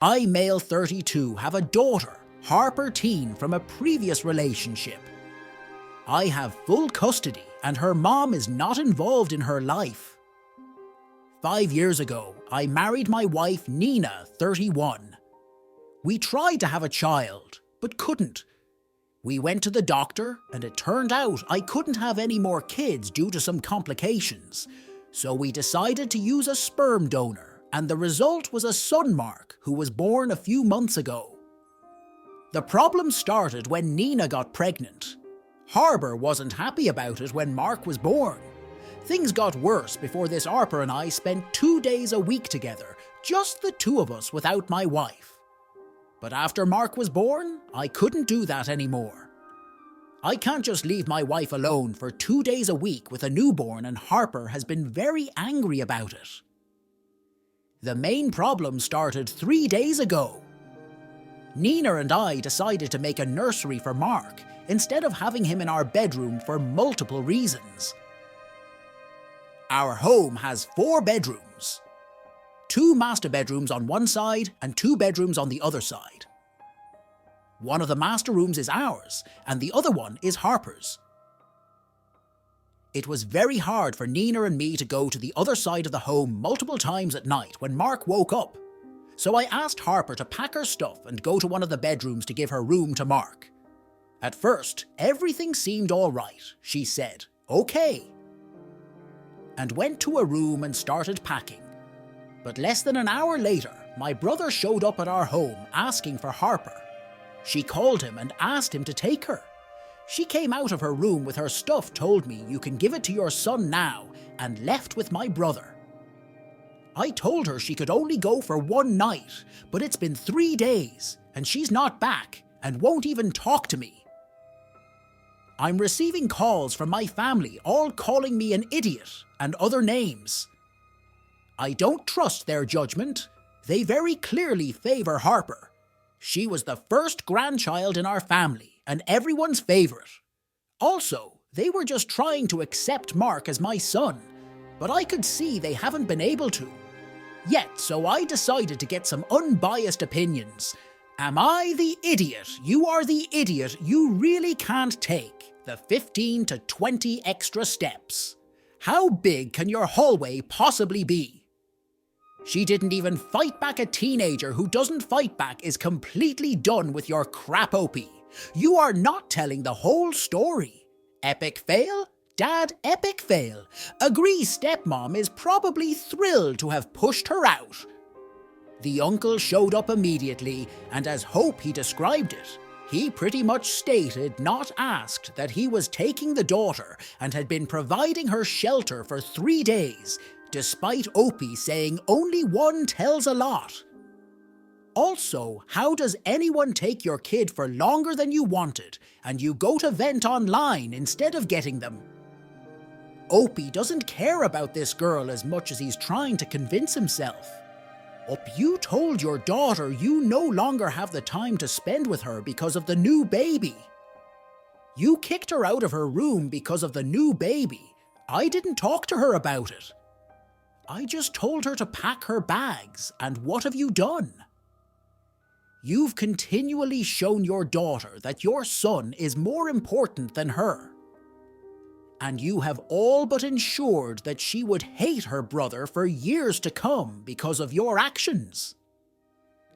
I, male 32, have a daughter, Harper Teen, from a previous relationship. I have full custody and her mom is not involved in her life. 5 years ago, I married my wife Nina, 31. We tried to have a child, but couldn't. We went to the doctor and it turned out I couldn't have any more kids due to some complications. So we decided to use a sperm donor, and the result was a son, Mark, who was born a few months ago. The problem started when Nina got pregnant. Harper wasn't happy about it when Mark was born. Things got worse before this Harper and I spent 2 days a week together, just the two of us without my wife. But after Mark was born, I couldn't do that anymore. I can't just leave my wife alone for 2 days a week with a newborn, and Harper has been very angry about it. The main problem started 3 days ago. Nina and I decided to make a nursery for Mark instead of having him in our bedroom for multiple reasons. Our home has 4 bedrooms. 2 master bedrooms on one side and 2 bedrooms on the other side. One of the master rooms is ours and the other one is Harper's. It was very hard for Nina and me to go to the other side of the home multiple times at night when Mark woke up. So I asked Harper to pack her stuff and go to one of the bedrooms to give her room to Mark. At first, everything seemed all right. She said, "Okay," and went to a room and started packing. But less than an hour later, my brother showed up at our home asking for Harper. She called him and asked him to take her. She came out of her room with her stuff, told me, "You can give it to your son now," and left with my brother. I told her she could only go for 1 night, but it's been 3 days, and she's not back and won't even talk to me. I'm receiving calls from my family all calling me an idiot and other names. I don't trust their judgment. They very clearly favour Harper. She was the first grandchild in our family and everyone's favourite. Also, they were just trying to accept Mark as my son, but I could see they haven't been able to. Yet, so I decided to get some unbiased opinions. Am I the idiot? You are the idiot you really can't take the 15 to 20 extra steps. How big can your hallway possibly be? She didn't even fight back. A teenager who doesn't fight back is completely done with your crap, Opie. You are not telling the whole story. Epic fail? Dad, epic fail. Agree stepmom is probably thrilled to have pushed her out. The uncle showed up immediately, and as Hope he described it, he pretty much stated, not asked, that he was taking the daughter and had been providing her shelter for 3 days, despite Opie saying only one tells a lot. Also, how does anyone take your kid for longer than you wanted and you go to vent online instead of getting them? Opie doesn't care about this girl as much as he's trying to convince himself. You told your daughter you no longer have the time to spend with her because of the new baby. You kicked her out of her room because of the new baby. I didn't talk to her about it. I just told her to pack her bags, and what have you done? You've continually shown your daughter that your son is more important than her. And you have all but ensured that she would hate her brother for years to come because of your actions.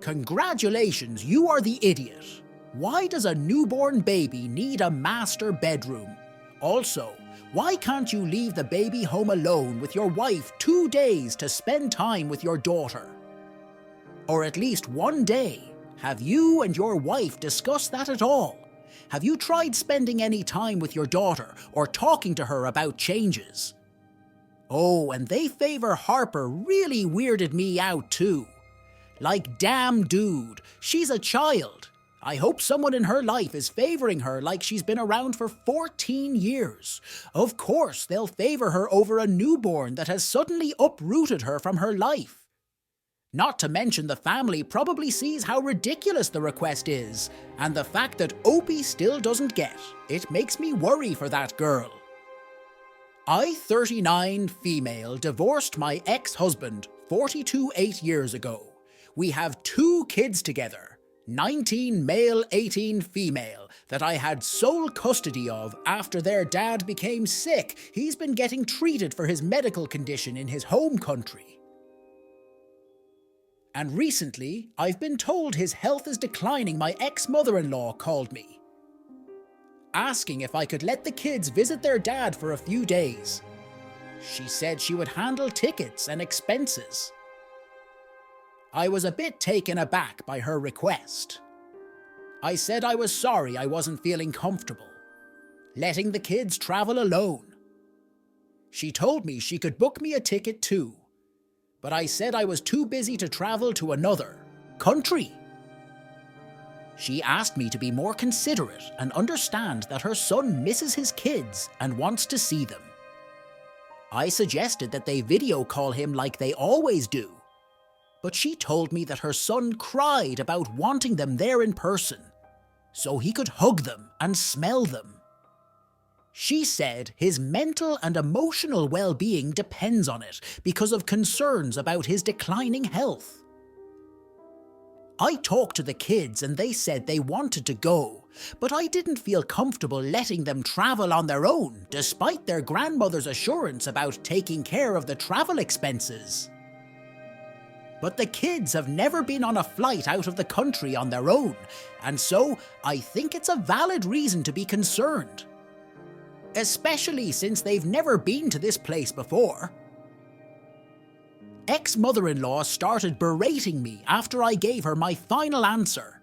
Congratulations, you are the idiot. Why does a newborn baby need a master bedroom? Also, why can't you leave the baby home alone with your wife 2 days to spend time with your daughter? Or at least 1 day. Have you and your wife discussed that at all? Have you tried spending any time with your daughter or talking to her about changes? Oh, and they favour Harper really weirded me out too. Like, damn dude, she's a child. I hope someone in her life is favouring her like she's been around for 14 years. Of course they'll favour her over a newborn that has suddenly uprooted her from her life. Not to mention the family probably sees how ridiculous the request is, and the fact that Opie still doesn't get. It makes me worry for that girl. I, 39, female, divorced my ex-husband, 42, 8 years ago. We have 2 kids together, 19 male, 18 female, that I had sole custody of after their dad became sick. He's been getting treated for his medical condition in his home country. And recently, I've been told his health is declining. My ex-mother-in-law called me, asking if I could let the kids visit their dad for a few days. She said she would handle tickets and expenses. I was a bit taken aback by her request. I said I was sorry I wasn't feeling comfortable letting the kids travel alone. She told me she could book me a ticket too, but I said I was too busy to travel to another country. She asked me to be more considerate and understand that her son misses his kids and wants to see them. I suggested that they video call him like they always do, but she told me that her son cried about wanting them there in person, so he could hug them and smell them. She said his mental and emotional well-being depends on it because of concerns about his declining health. I talked to the kids and they said they wanted to go, but I didn't feel comfortable letting them travel on their own, despite their grandmother's assurance about taking care of the travel expenses. But the kids have never been on a flight out of the country on their own, and so I think it's a valid reason to be concerned. Especially since they've never been to this place before. Ex-mother-in-law started berating me after I gave her my final answer.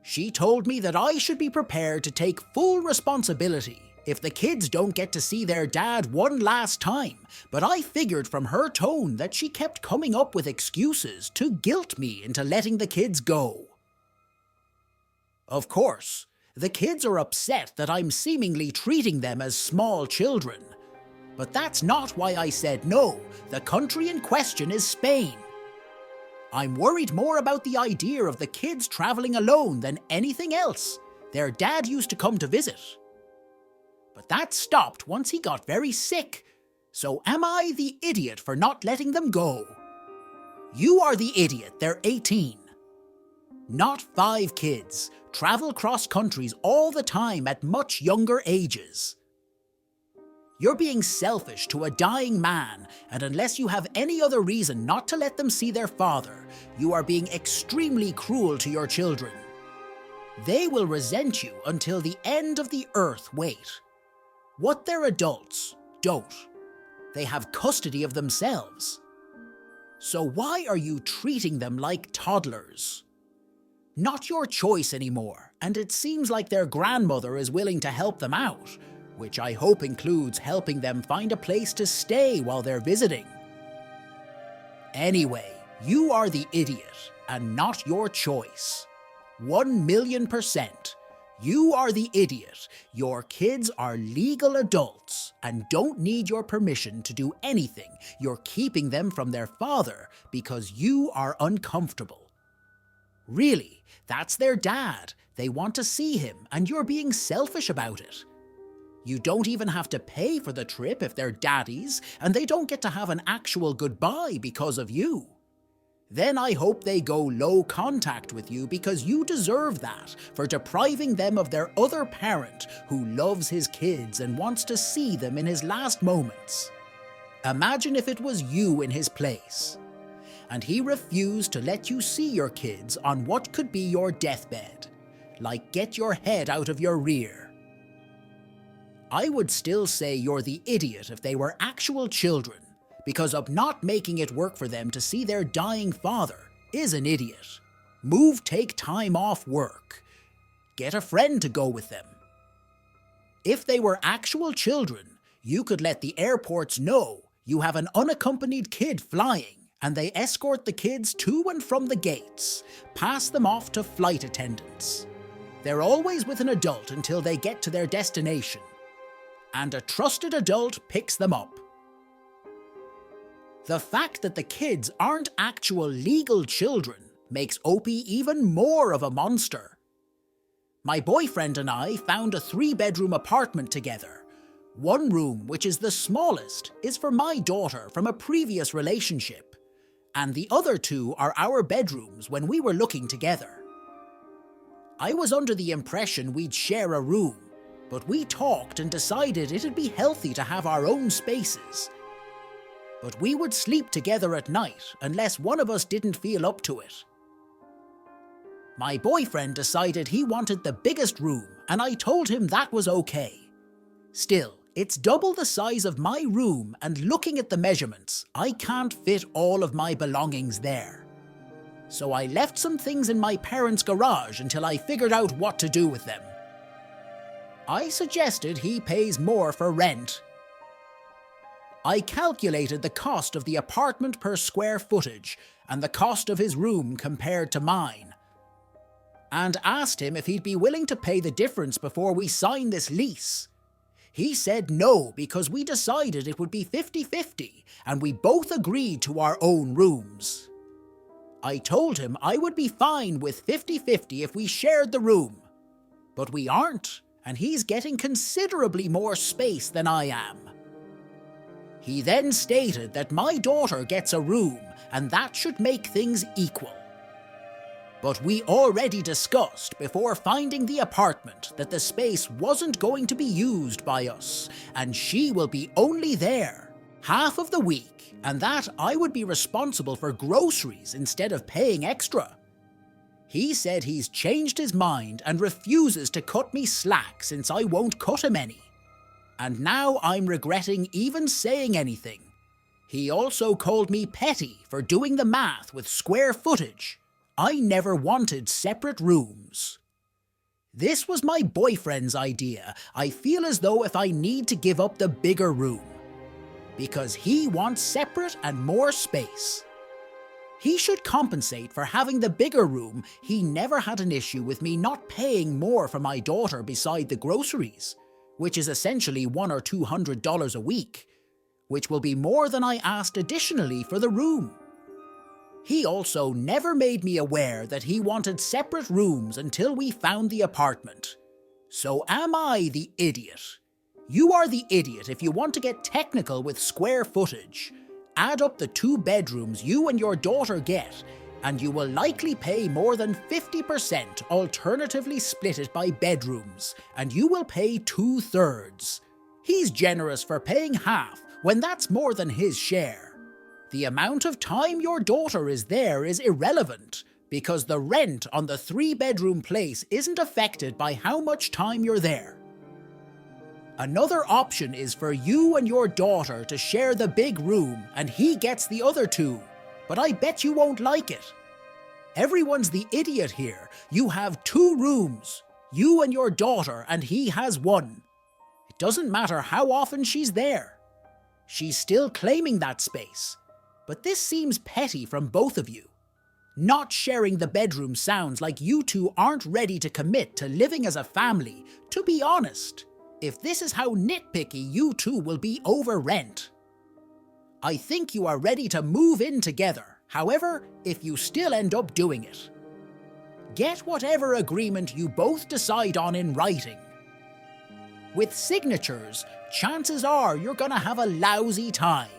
She told me that I should be prepared to take full responsibility if the kids don't get to see their dad one last time, but I figured from her tone that she kept coming up with excuses to guilt me into letting the kids go. Of course, the kids are upset that I'm seemingly treating them as small children. But that's not why I said no. The country in question is Spain. I'm worried more about the idea of the kids traveling alone than anything else. Their dad used to come to visit. But that stopped once he got very sick. So am I the idiot for not letting them go? You are the idiot, they're 18. Not 5 kids. Travel cross countries all the time at much younger ages. You're being selfish to a dying man, and unless you have any other reason not to let them see their father, you are being extremely cruel to your children. They will resent you until the end of the earth. Wait. What they're adults don't. They have custody of themselves. So why are you treating them like toddlers? Not your choice anymore, and it seems like their grandmother is willing to help them out, which I hope includes helping them find a place to stay while they're visiting. Anyway, you are the idiot, and not your choice. 1,000,000%. You are the idiot. Your kids are legal adults and don't need your permission to do anything. You're keeping them from their father because you are uncomfortable. Really, that's their dad. They want to see him, and you're being selfish about it. You don't even have to pay for the trip if they're daddies, and they don't get to have an actual goodbye because of you. Then I hope they go low contact with you because you deserve that for depriving them of their other parent who loves his kids and wants to see them in his last moments. Imagine if it was you in his place, and he refused to let you see your kids on what could be your deathbed, like get your head out of your rear. I would still say you're the idiot if they were actual children, because of not making it work for them to see their dying father is an idiot. Take time off work. Get a friend to go with them. If they were actual children, you could let the airports know you have an unaccompanied kid flying, and they escort the kids to and from the gates, pass them off to flight attendants. They're always with an adult until they get to their destination, and a trusted adult picks them up. The fact that the kids aren't actual legal children makes Opie even more of a monster. My boyfriend and I found a 3-bedroom apartment together. One room, which is the smallest, is for my daughter from a previous relationship, and the other 2 are our bedrooms when we were looking together. I was under the impression we'd share a room, but we talked and decided it'd be healthy to have our own spaces. But we would sleep together at night unless one of us didn't feel up to it. My boyfriend decided he wanted the biggest room, and I told him that was okay. Still, it's double the size of my room, and looking at the measurements, I can't fit all of my belongings there. So I left some things in my parents' garage until I figured out what to do with them. I suggested he pays more for rent. I calculated the cost of the apartment per square footage and the cost of his room compared to mine, and asked him if he'd be willing to pay the difference before we sign this lease. He said no, because we decided it would be 50-50 and we both agreed to our own rooms. I told him I would be fine with 50-50 if we shared the room. But we aren't, and he's getting considerably more space than I am. He then stated that my daughter gets a room and that should make things equal. But we already discussed before finding the apartment that the space wasn't going to be used by us, and she will be only there half of the week, and that I would be responsible for groceries instead of paying extra. He said he's changed his mind and refuses to cut me slack since I won't cut him any. And now I'm regretting even saying anything. He also called me petty for doing the math with square footage. I never wanted separate rooms. This was my boyfriend's idea. I feel as though if I need to give up the bigger room, because he wants separate and more space. He should compensate for having the bigger room. He never had an issue with me not paying more for my daughter beside the groceries, which is essentially $100 or $200 a week, which will be more than I asked additionally for the room. He also never made me aware that he wanted separate rooms until we found the apartment. So am I the idiot? You are the idiot if you want to get technical with square footage. Add up the 2 bedrooms you and your daughter get, and you will likely pay more than 50%, alternatively split it by bedrooms, and you will pay 2/3. He's generous for paying half when that's more than his share. The amount of time your daughter is there is irrelevant, because the rent on the 3-bedroom place isn't affected by how much time you're there. Another option is for you and your daughter to share the big room and he gets the other 2, but I bet you won't like it. Everyone's the idiot here. You have 2 rooms, you and your daughter, and he has 1. It doesn't matter how often she's there. She's still claiming that space, but this seems petty from both of you. Not sharing the bedroom sounds like you 2 aren't ready to commit to living as a family, to be honest. If this is how nitpicky you 2 will be over rent. I think you are ready to move in together, however, if you still end up doing it. Get whatever agreement you both decide on in writing. With signatures, chances are you're gonna have a lousy time.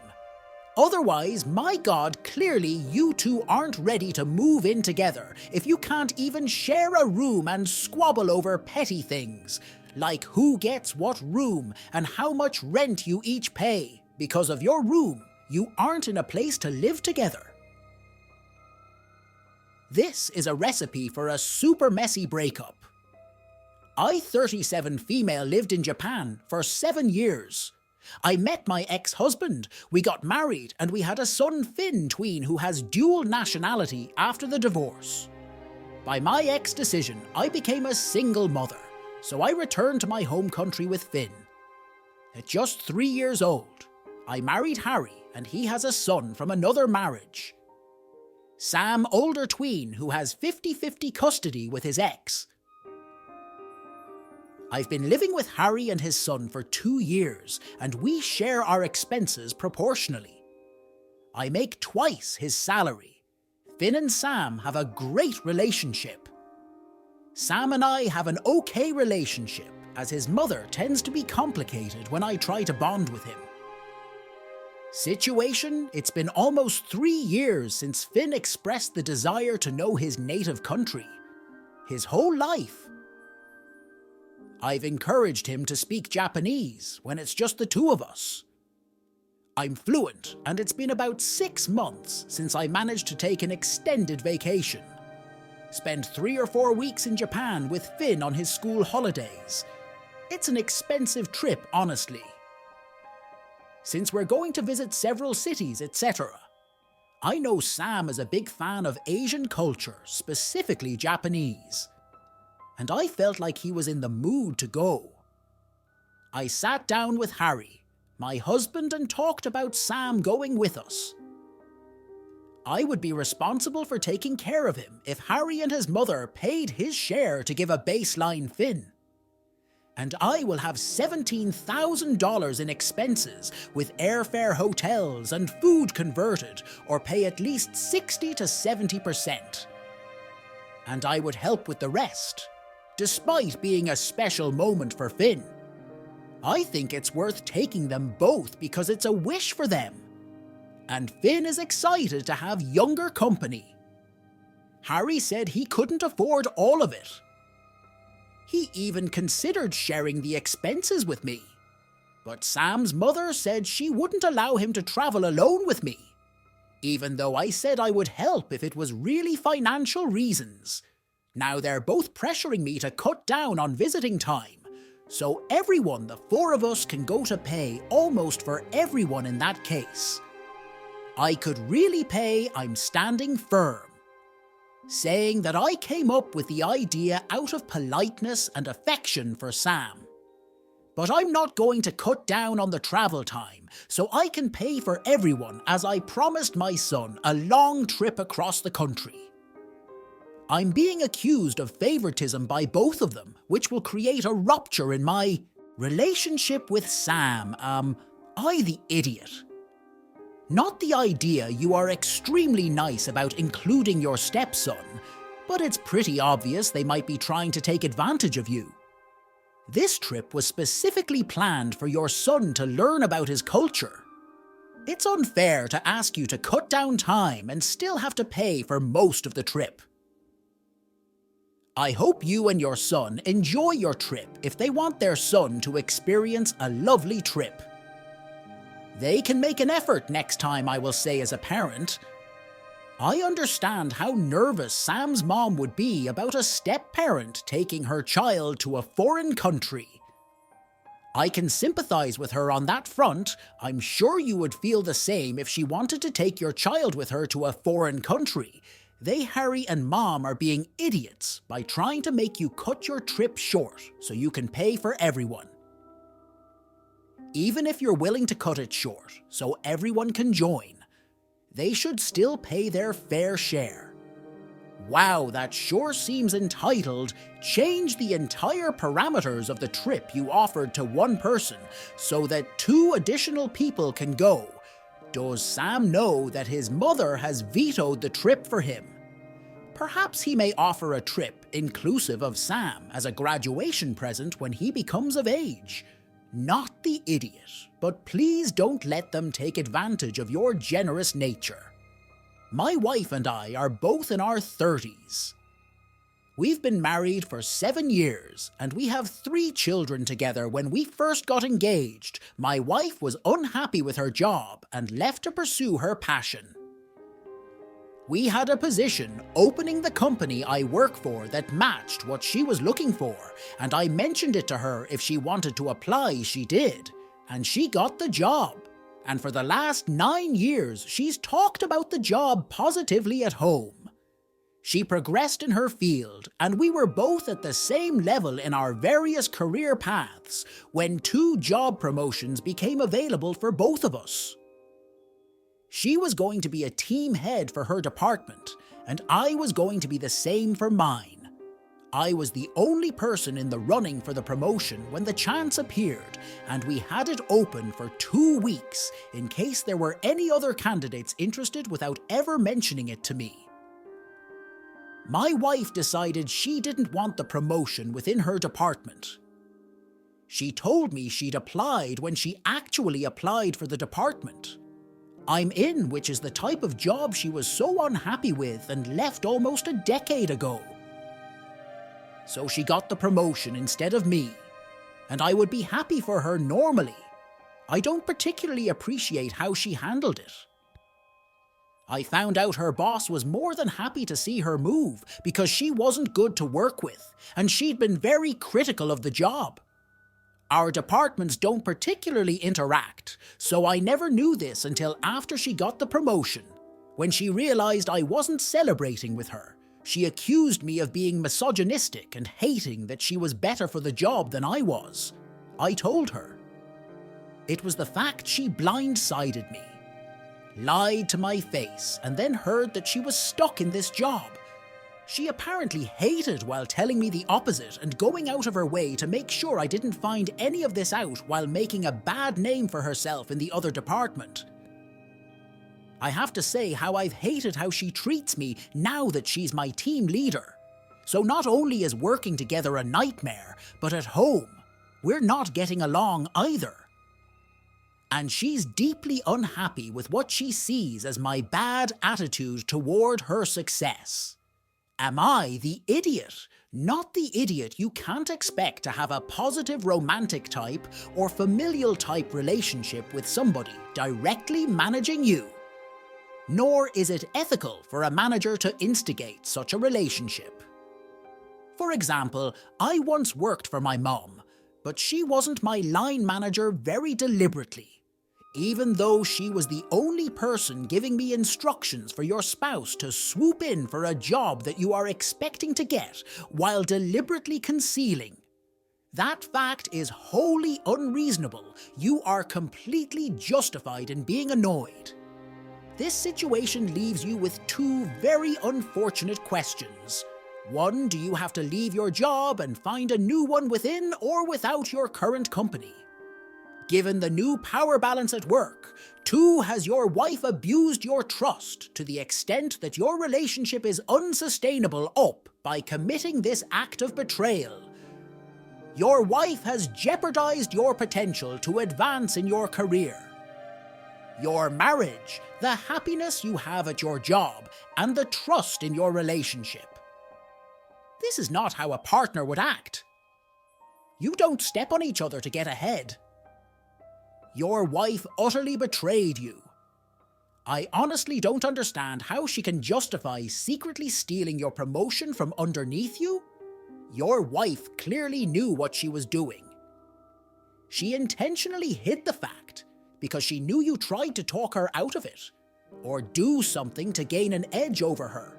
Otherwise, my God, clearly you 2 aren't ready to move in together if you can't even share a room and squabble over petty things, like who gets what room and how much rent you each pay. Because of your room, you aren't in a place to live together. This is a recipe for a super messy breakup. I, 37 female, lived in Japan for 7 years. I met my ex-husband, we got married, and we had a son Finn tween who has dual nationality after the divorce. By my ex decision, I became a single mother, so I returned to my home country with Finn. At just 3 years old, I married Harry, and he has a son from another marriage. Sam, older tween, who has 50-50 custody with his ex. I've been living with Harry and his son for 2 years, and we share our expenses proportionally. I make twice his salary. Finn and Sam have a great relationship. Sam and I have an okay relationship, as his mother tends to be complicated when I try to bond with him. Situation: it's been almost 3 years since Finn expressed the desire to know his native country. His whole life. I've encouraged him to speak Japanese when it's just the two of us. I'm fluent, and it's been about 6 months since I managed to take an extended vacation. Spend 3 or 4 weeks in Japan with Finn on his school holidays. It's an expensive trip, honestly. Since we're going to visit several cities, etc. I know Sam is a big fan of Asian culture, specifically Japanese. And I felt like he was in the mood to go. I sat down with Harry, my husband, and talked about Sam going with us. I would be responsible for taking care of him if Harry and his mother paid his share to give a baseline Finn. And I will have $17,000 in expenses with airfare, hotels, and food converted, or pay at least 60 to 70%. And I would help with the rest, despite being a special moment for Finn. I think it's worth taking them both because it's a wish for them. And Finn is excited to have younger company. Harry said he couldn't afford all of it. He even considered sharing the expenses with me. But Sam's mother said she wouldn't allow him to travel alone with me, even though I said I would help if it was really financial reasons. Now they're both pressuring me to cut down on visiting time, so everyone, the 4 of us, can go to pay almost for everyone in that case. I could really pay. I'm standing firm, saying that I came up with the idea out of politeness and affection for Sam. But I'm not going to cut down on the travel time, so I can pay for everyone as I promised my son a long trip across the country. I'm being accused of favoritism by both of them, which will create a rupture in my relationship with Sam. I the idiot. Not the idea you are extremely nice about including your stepson, but it's pretty obvious they might be trying to take advantage of you. This trip was specifically planned for your son to learn about his culture. It's unfair to ask you to cut down time and still have to pay for most of the trip. I hope you and your son enjoy your trip if they want their son to experience a lovely trip. They can make an effort next time, I will say as a parent. I understand how nervous Sam's mom would be about a step-parent taking her child to a foreign country. I can sympathize with her on that front. I'm sure you would feel the same if she wanted to take your child with her to a foreign country. They, Harry and Mom, are being idiots by trying to make you cut your trip short so you can pay for everyone. Even if you're willing to cut it short so everyone can join, they should still pay their fair share. Wow, that sure seems entitled. Change the entire parameters of the trip you offered to one person so that 2 additional people can go. Does Sam know that his mother has vetoed the trip for him? Perhaps he may offer a trip inclusive of Sam as a graduation present when he becomes of age. Not the idiot, but please don't let them take advantage of your generous nature. My wife and I are both in our 30s. We've been married for 7 years, and we have 3 children together. When we first got engaged, my wife was unhappy with her job and left to pursue her passion. We had a position opening the company I work for that matched what she was looking for, and I mentioned it to her. If she wanted to apply, she did, and she got the job. And for the last 9 years, she's talked about the job positively at home. She progressed in her field, and we were both at the same level in our various career paths when 2 job promotions became available for both of us. She was going to be a team head for her department, and I was going to be the same for mine. I was the only person in the running for the promotion when the chance appeared, and we had it open for 2 weeks in case there were any other candidates interested without ever mentioning it to me. My wife decided she didn't want the promotion within her department. She told me she'd applied when she actually applied for the department. I'm in, which is the type of job she was so unhappy with and left almost a decade ago. So she got the promotion instead of me, and I would be happy for her normally. I don't particularly appreciate how she handled it. I found out her boss was more than happy to see her move because she wasn't good to work with, and she'd been very critical of the job. Our departments don't particularly interact, so I never knew this until after she got the promotion. When she realized I wasn't celebrating with her, she accused me of being misogynistic and hating that she was better for the job than I was. I told her. It was the fact she blindsided me, lied to my face, and then heard that she was stuck in this job. She apparently hated while telling me the opposite and going out of her way to make sure I didn't find any of this out while making a bad name for herself in the other department. I have to say how I've hated how she treats me now that she's my team leader. So not only is working together a nightmare, but at home, we're not getting along either. And she's deeply unhappy with what she sees as my bad attitude toward her success. Am I the idiot? Not the idiot you can't expect to have a positive romantic type or familial type relationship with somebody directly managing you. Nor is it ethical for a manager to instigate such a relationship. For example, I once worked for my mom, but she wasn't my line manager very deliberately. Even though she was the only person giving me instructions for your spouse to swoop in for a job that you are expecting to get while deliberately concealing. That fact is wholly unreasonable. You are completely justified in being annoyed. This situation leaves you with two very unfortunate questions. One, do you have to leave your job and find a new one within or without your current company? Given the new power balance at work, two, has your wife abused your trust to the extent that your relationship is unsustainable by committing this act of betrayal? Your wife has jeopardized your potential to advance in your career. Your marriage, the happiness you have at your job, and the trust in your relationship. This is not how a partner would act. You don't step on each other to get ahead. Your wife utterly betrayed you. I honestly don't understand how she can justify secretly stealing your promotion from underneath you. Your wife clearly knew what she was doing. She intentionally hid the fact because she knew you tried to talk her out of it, or do something to gain an edge over her.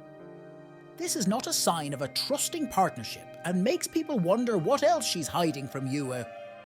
This is not a sign of a trusting partnership and makes people wonder what else she's hiding from you,